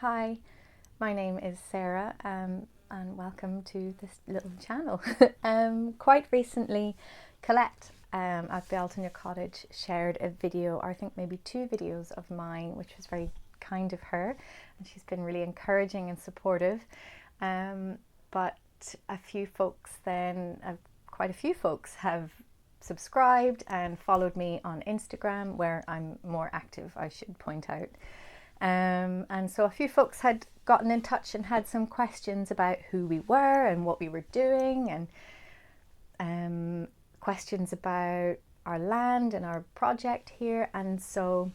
Hi, my name is Sarah and welcome to this little channel. Quite recently, Colette at Belton Cottage shared a video, or I think maybe two videos of mine, which was very kind of her, and she's been really encouraging and supportive. But a few folks then, quite a few folks have subscribed and followed me on Instagram, where I'm more active, I should point out. And so a few folks had gotten in touch and had some questions about who we were and what we were doing, and questions about our land and our project here. And so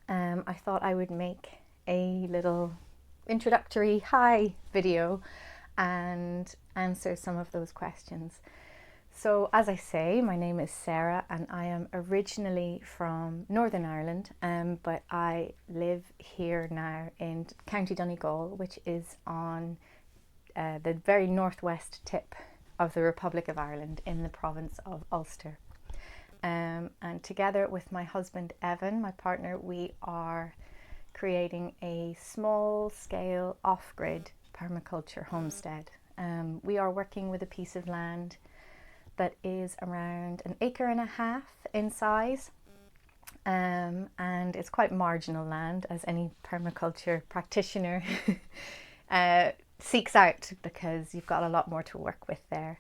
I thought I would make a little introductory hi video and answer some of those questions. So as I say, my name is Sarah and I am originally from Northern Ireland, but I live here now in County Donegal, which is on the very northwest tip of the Republic of Ireland in the province of Ulster. And together with my husband Evan, my partner, we are creating a small scale off-grid permaculture homestead. We are working with a piece of land that is around 1.5 acres in size, and it's quite marginal land, as any permaculture practitioner seeks out, because you've got a lot more to work with there.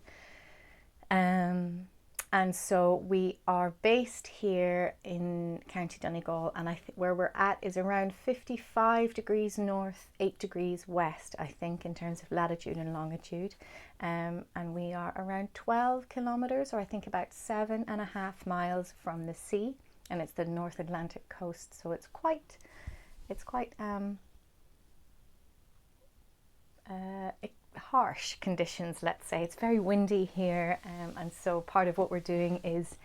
And so we are based here in County Donegal, and where we're at is around 55 degrees north, 8 degrees west, I think, in terms of latitude and longitude. And we are around 12 kilometres, or I think about 7.5 miles from the sea, and it's the North Atlantic coast, so it's quite harsh conditions, let's say. It's very windy here, and so part of what we're doing is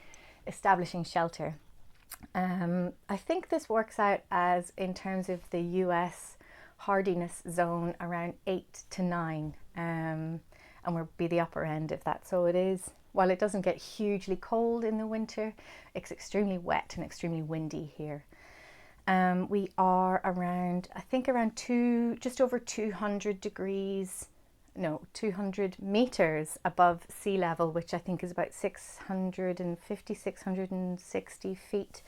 establishing shelter. I think this works out as, in terms of the US hardiness zone, around 8 to 9, and we'll be the upper end of that. So it is, while it doesn't get hugely cold in the winter, it's extremely wet and extremely windy here. We are around, I think, just over 200 meters above sea level, which I think is about 650, 660 feet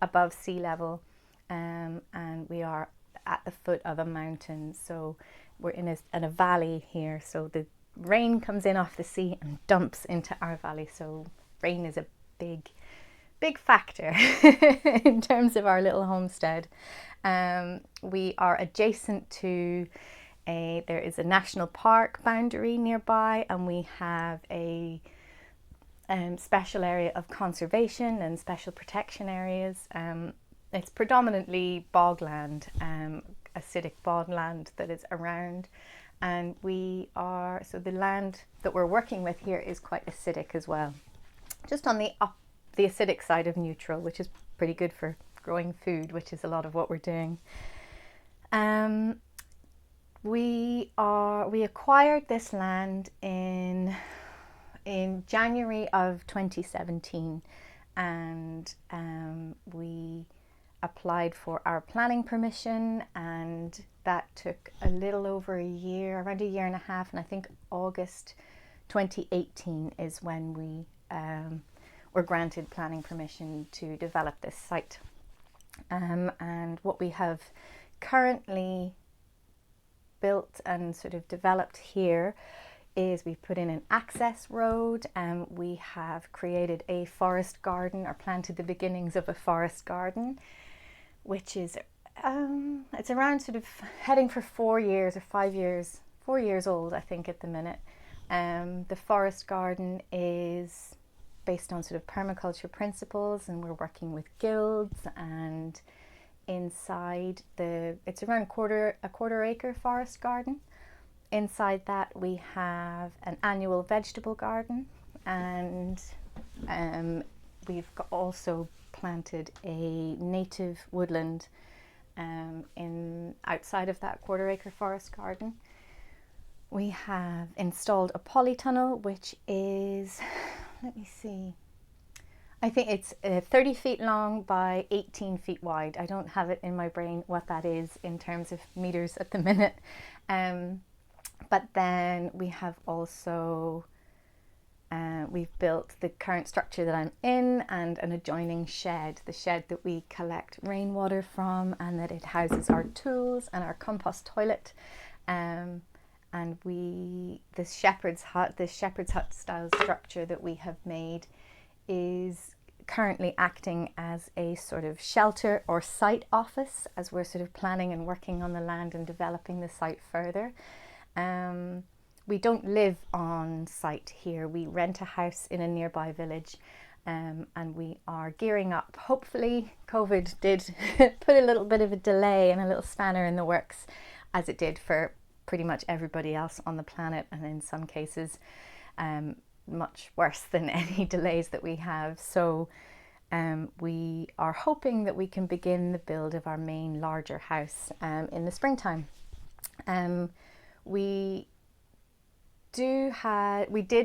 above sea level. And we are at the foot of a mountain. So we're in a valley here. So the rain comes in off the sea and dumps into our valley. So rain is a big factor in terms of our little homestead. We are adjacent to there is a national park boundary nearby, and we have a special area of conservation and special protection areas. It's predominantly bogland, acidic bogland that is around, and so the land that we're working with here is quite acidic as well, just on the acidic side of neutral, which is pretty good for growing food, which is a lot of what we're doing. We acquired this land in January of 2017, and we applied for our planning permission, and that took a little over a year, around 1.5 years, and I think August 2018 is when we were granted planning permission to develop this site. And what we have currently built and sort of developed here is we've put in an access road, and we have created a forest garden, or planted the beginnings of a forest garden, which is it's around sort of heading for 4 years or 5 years, 4 years old, I think, at the minute. The forest garden is based on sort of permaculture principles, and we're working with guilds, and inside it's around a quarter acre forest garden. Inside that we have an annual vegetable garden, and we've also planted a native woodland outside of that quarter acre forest garden. We have installed a polytunnel, which is, let me see, I think it's 30 feet long by 18 feet wide. I don't have it in my brain what that is in terms of meters at the minute. But then we have also, we've built the current structure that I'm in and an adjoining shed, the shed that we collect rainwater from, and that it houses our tools and our compost toilet. And this shepherd's hut style structure that we have made is currently acting as a sort of shelter or site office as we're sort of planning and working on the land and developing the site further. We don't live on site here. We rent a house in a nearby village, and we are gearing up. Hopefully, COVID did put a little bit of a delay and a little spanner in the works, as it did for pretty much everybody else on the planet, and in some cases much worse than any delays that we have. So we are hoping that we can begin the build of our main larger house in the springtime. We did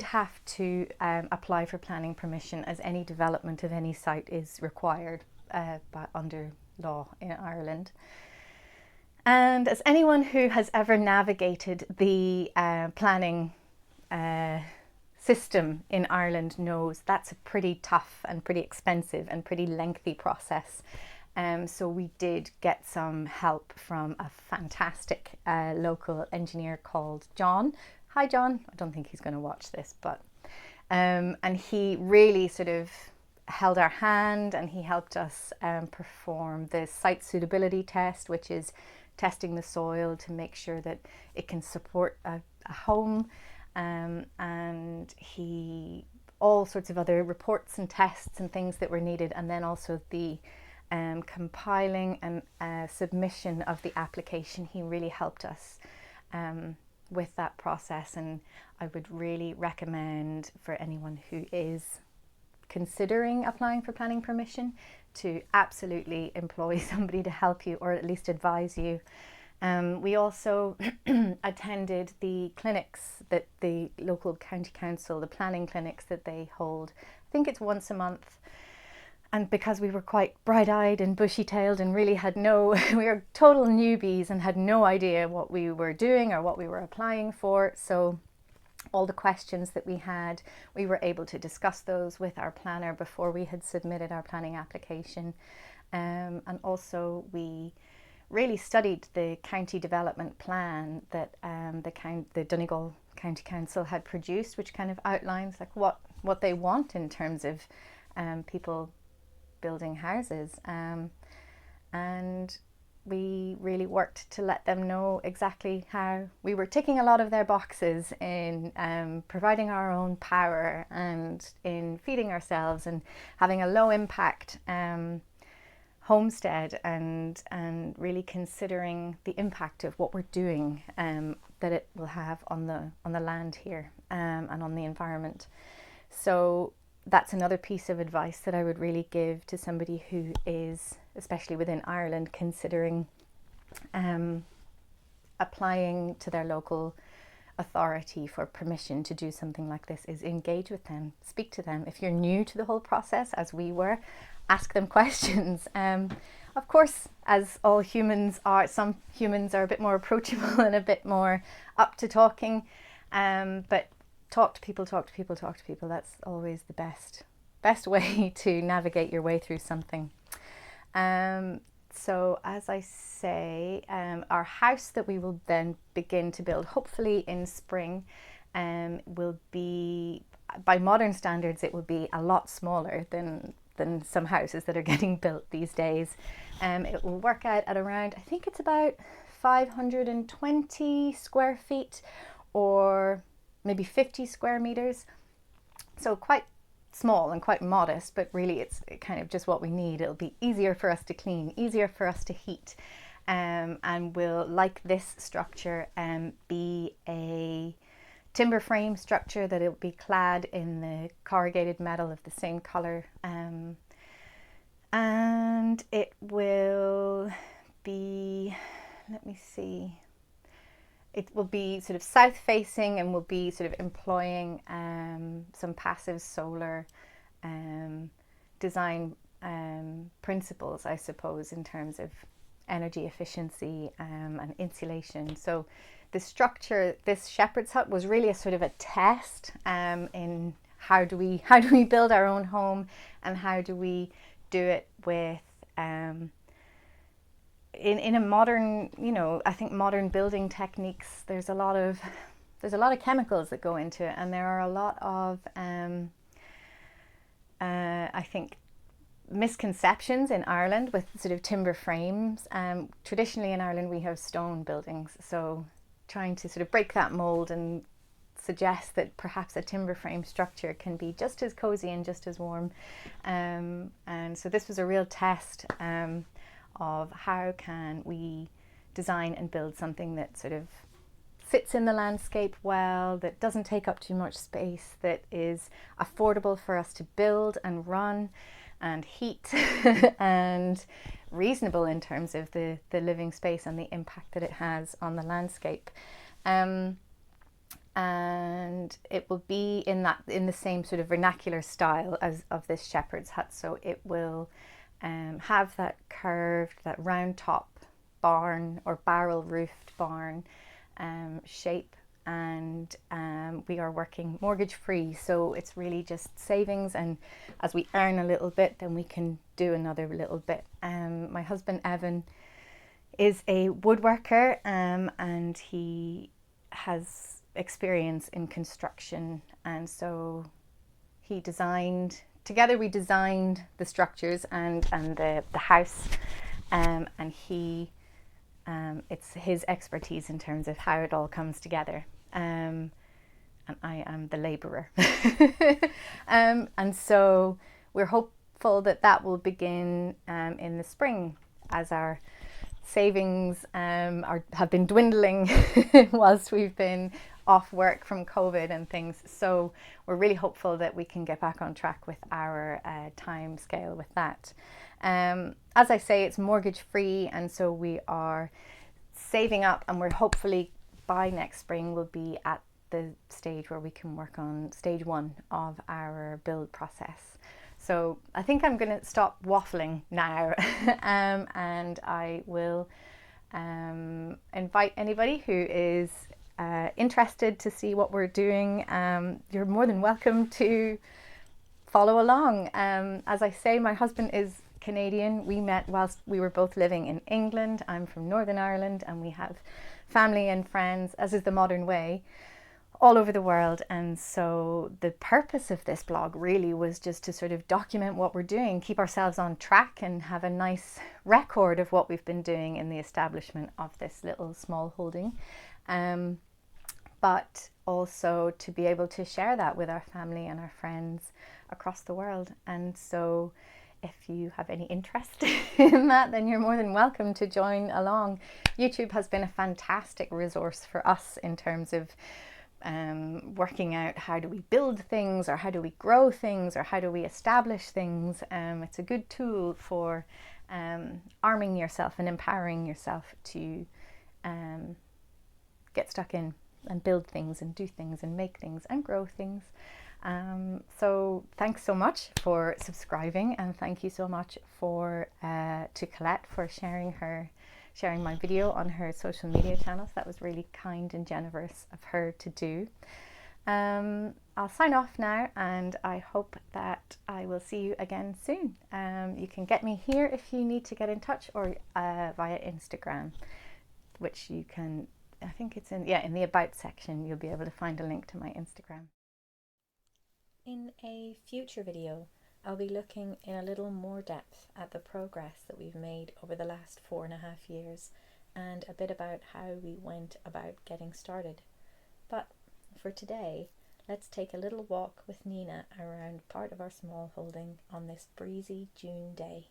have to apply for planning permission, as any development of any site is required under law in Ireland. And as anyone who has ever navigated the planning system in Ireland knows, that's a pretty tough and pretty expensive and pretty lengthy process. So we did get some help from a fantastic local engineer called John. Hi John, I don't think he's going to watch this, but and he really sort of held our hand, and he helped us perform the site suitability test, which is testing the soil to make sure that it can support a home, and all sorts of other reports and tests and things that were needed, and then also the compiling and submission of the application. He really helped us with that process, and I would really recommend for anyone who is considering applying for planning permission to absolutely employ somebody to help you, or at least advise you. We also attended the clinics that the local county council, the planning clinics that they hold. I think it's once a month. And because we were quite bright-eyed and bushy-tailed and really we were total newbies and had no idea what we were doing or what we were applying for. So all the questions that we had, we were able to discuss those with our planner before we had submitted our planning application. And also we really studied the county development plan that the Donegal County Council had produced, which kind of outlines like what they want in terms of people building houses, and we really worked to let them know exactly how we were ticking a lot of their boxes in providing our own power and in feeding ourselves and having a low impact homestead, and really considering the impact of what we're doing, that it will have on the land here and on the environment. So that's another piece of advice that I would really give to somebody who is, especially within Ireland, considering applying to their local authority for permission to do something like this, is engage with them, speak to them. If you're new to the whole process, as we were, ask them questions. Of course, as all humans are, some humans are a bit more approachable and a bit more up to talking, but talk to people. That's always the best way to navigate your way through something. So as I say, our house that we will then begin to build, hopefully in spring, will be, by modern standards, it will be a lot smaller than some houses that are getting built these days. It will work out at around, I think it's about 520 square feet, or maybe 50 square meters. So quite small and quite modest, but really it's kind of just what we need. It'll be easier for us to clean, easier for us to heat, and will, like this structure, be a timber frame structure that it'll be clad in the corrugated metal of the same color, and it will be, let me see, it will be sort of south facing and will be sort of employing some passive solar design principles, I suppose, in terms of energy efficiency and insulation. So the structure, this shepherd's hut, was really a sort of a test in how do we build our own home, and how do we do it with in a modern, I think modern building techniques. There's a lot of chemicals that go into it, and there are a lot of I think misconceptions in Ireland with sort of timber frames. Traditionally in Ireland we have stone buildings, so trying to sort of break that mold and suggest that perhaps a timber frame structure can be just as cozy and just as warm. And so this was a real test of how can we design and build something that sort of fits in the landscape well, that doesn't take up too much space, that is affordable for us to build and run and heat and reasonable in terms of the living space and the impact that it has on the landscape. And it will be in the same sort of vernacular style as of this shepherd's hut. So it will have that curved, that round top barn or barrel roofed barn shape, and we are working mortgage free, so it's really just savings, and as we earn a little bit then we can do another little bit. My husband Evan is a woodworker, and he has experience in construction, and so we designed the structures and the house, and he it's his expertise in terms of how it all comes together, and I am the labourer. And so we're hopeful that will begin in the spring, as our savings have been dwindling whilst we've been off work from COVID and things. So we're really hopeful that we can get back on track with our time scale with that. As I say, it's mortgage free, and so we are saving up, and we're hopefully by next spring we'll be at the stage where we can work on stage 1 of our build process. So I think I'm going to stop waffling now and I will invite anybody who is interested to see what we're doing. You're more than welcome to follow along. As I say, my husband is Canadian. We met whilst we were both living in England. I'm from Northern Ireland, and we have family and friends, as is the modern way, all over the world. And so the purpose of this blog really was just to sort of document what we're doing, keep ourselves on track, and have a nice record of what we've been doing in the establishment of this little small holding, but also to be able to share that with our family and our friends across the world. And so if you have any interest in that, then you're more than welcome to join along. YouTube has been a fantastic resource for us in terms of working out how do we build things, or how do we grow things, or how do we establish things. It's a good tool for arming yourself and empowering yourself to get stuck in and build things and do things and make things and grow things. So thanks so much for subscribing, and thank you so much to Colette for sharing my video on her social media channels. That was really kind and generous of her to do. I'll sign off now, and I hope that I will see you again soon. You can get me here if you need to get in touch, or via Instagram, which you can, I think it's in the About section. You'll be able to find a link to my Instagram. In a future video, I'll be looking in a little more depth at the progress that we've made over the last 4.5 years, and a bit about how we went about getting started. But for today, let's take a little walk with Nina around part of our small holding on this breezy June day.